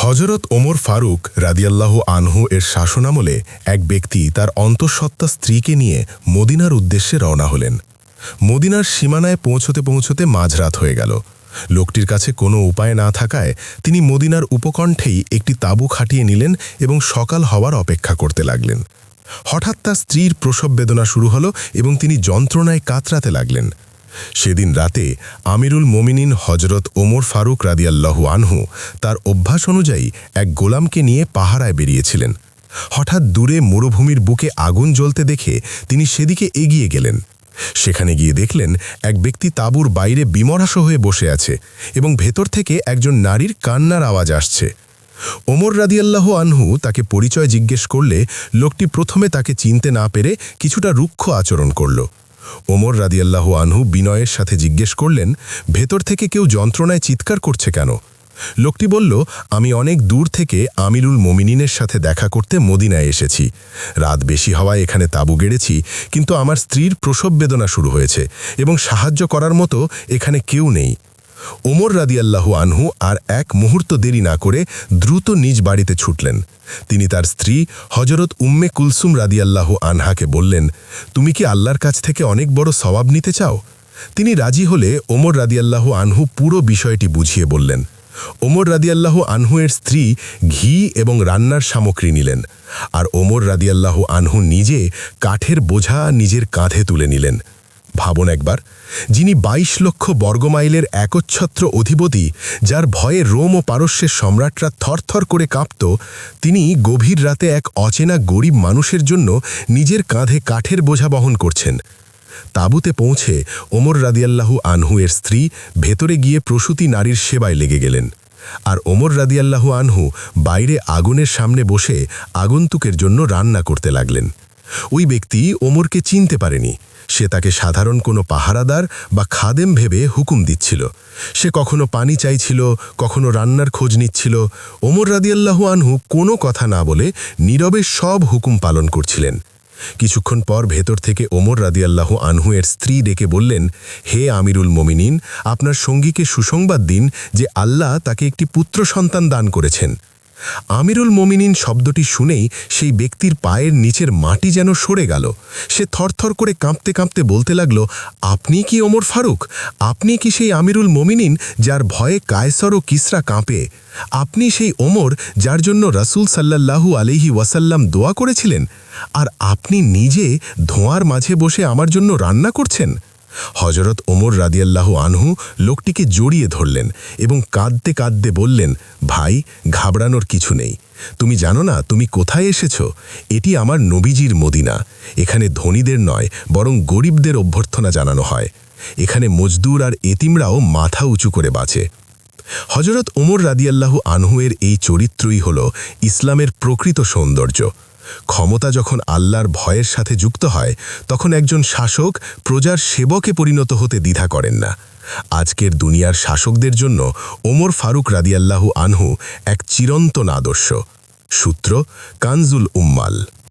হজরত ওমর ফারুক রাদিয়াল্লাহু আনহু এর শাসনামলে এক ব্যক্তি তার অন্তঃসত্ত্বা স্ত্রীকে নিয়ে মদিনার উদ্দেশ্যে রওনা হলেন। মদিনার সীমানায় পৌঁছতে পৌঁছতে মাঝরাত হয়ে গেল। লোকটির কাছে কোনো উপায় না থাকায় তিনি মদিনার উপকণ্ঠেই একটি তাঁবু খাটিয়ে নিলেন এবং সকাল হওয়ার অপেক্ষা করতে লাগলেন। হঠাৎ তার স্ত্রীর প্রসব বেদনা শুরু হল এবং তিনি যন্ত্রণায় কাতরাতে লাগলেন। সেদিন রাতে আমিরুল মোমিনিন হজরত ওমর ফারুক রাদিয়াল্লাহু আনহু তার অভ্যাস অনুযায়ী এক গোলামকে নিয়ে পাহারায় বেরিয়েছিলেন। হঠাৎ দূরে মরুভূমির বুকে আগুন জ্বলতে দেখে তিনি সেদিকে এগিয়ে গেলেন। সেখানে গিয়ে দেখলেন এক ব্যক্তি তাঁবুর বাইরে বিমর্ষ হয়ে বসে আছে এবং ভেতর থেকে একজন নারীর কান্নার আওয়াজ আসছে। ওমর রাদিয়াল্লাহু আনহু তাকে পরিচয় জিজ্ঞেস করলে লোকটি প্রথমে তাকে চিনতে না পেরে কিছুটা রুক্ষ আচরণ করল। ওমর রাদিয়াল্লাহু আনহু বিনয়ের সাথে জিজ্ঞেস করলেন, ভেতর থেকে কেউ যন্ত্রণায় চিৎকার করছে কেন? লোকটি বলল, আমি অনেক দূর থেকে আমিরুল মোমিনিনের সাথে দেখা করতে মদিনায় এসেছি। রাত বেশি হওয়ায় এখানে তাঁবু গেড়েছি, কিন্তু আমার স্ত্রীর প্রসব বেদনা শুরু হয়েছে এবং সাহায্য করার মতো এখানে কেউ নেই। ওমর রাদিয়াল্লাহু আনহু আর এক মুহূর্ত দেরি না করে দ্রুত নিজ বাড়িতে ছুটলেন। তিনি তার স্ত্রী হজরত উম্মে কুলসুম রাদিয়াল্লাহু আনহাকে বললেন, তুমি কি আল্লাহর কাছ থেকে অনেক বড় সওয়াব নিতে চাও? তিনি রাজি হলে ওমর রাদিয়াল্লাহু আনহু পুরো বিষয়টি বুঝিয়ে বললেন। ওমর রাদিয়াল্লাহু আনহু এর স্ত্রী ঘি এবং রান্নার সামগ্রী নিলেন, আর ওমর রাদিয়াল্লাহু আনহু নিজে কাঠের বোঝা নিজের কাঁধে তুলে নিলেন। ভাবুন একবার, যিনি ২২ লক্ষ বর্গমাইলের একচ্ছত্র অধিপতি, যার ভয়ে রোম ও পারস্যের সম্রাটরা থরথর করে কাঁপত, তিনি গভীর রাতে এক অচেনা গরিব মানুষের জন্য নিজের কাঁধে কাঠের বোঝা বহন করছেন। তাঁবুতে পৌঁছে ওমর রাদিয়াল্লাহু আনহু এর স্ত্রী ভেতরে গিয়ে প্রসূতি নারীর সেবায় লেগে গেলেন, আর ওমর রাদিয়াল্লাহু আনহু বাইরে আগুনের সামনে বসে আগন্তুকের জন্য রান্না করতে লাগলেন। ওই ব্যক্তি ওমরকে চিনতে পারেনি। সে তাকে সাধারণ কোনো পাহারাদার বা খাদেম ভেবে হুকুম দিচ্ছিল। সে কখনো পানি চাইছিল, কখনো রান্নার খোঁজ নিচ্ছিল। ওমর রাদিয়াল্লাহু আনহু কোনো কথা না বলে নীরবে সব হুকুম পালন করছিলেন। কিছুক্ষণ পর ভেতর থেকে ওমর রাদিয়াল্লাহু আনহু এর স্ত্রী ডেকে বললেন, হে আমিরুল মোমিনিন, আপনার সঙ্গীকে সুসংবাদ দিন যে আল্লাহ তাকে একটি পুত্র সন্তান দান করেছেন। আমিরুল মোমিনিন শব্দটি শুনেই সেই ব্যক্তির পায়ের নিচের মাটি যেন সরে গেল। সে থরথর করে কাঁপতে কাঁপতে বলতে লাগল, আপনি কি ওমর ফারুক? আপনি কি সেই আমিরুল মোমিনিন যার ভয়ে কায়সর ও কিসরা কাঁপে? আপনি সেই ওমর যার জন্য রাসূল সাল্লাল্লাহু আলাইহি ওয়াসাল্লাম দোয়া করেছিলেন? আর আপনি নিজে ধোঁয়ার মাঝে বসে আমার জন্য রান্না করছেন? হজরত ওমর রাদিয়াল্লাহু আনহু লোকটিকে জড়িয়ে ধরলেন এবং কাঁদতে কাঁদতে বললেন, ভাই, ঘাবড়ানোর কিছু নেই। তুমি জানো না তুমি কোথায় এসেছ? এটি আমার নবীজির মদিনা। এখানে ধনীদের নয়, বরং গরিবদের অভ্যর্থনা জানানো হয়। এখানে মজদুর আর এতিমরাও মাথা উঁচু করে বাঁচে। হজরত ওমর রাদিয়াল্লাহু আনহু এর এই চরিত্রই হল ইসলামের প্রকৃত সৌন্দর্য। ক্ষমতা যখন আল্লাহর ভয়ের সাথে যুক্ত হয়, তখন একজন শাসক প্রজার সেবকে পরিণত হতে দ্বিধা করেন না। আজকের দুনিয়ার শাসকদের জন্য ওমর ফারুক রাদিয়াল্লাহু আনহু এক চিরন্তন আদর্শ। সূত্র কানজুল উম্মাল।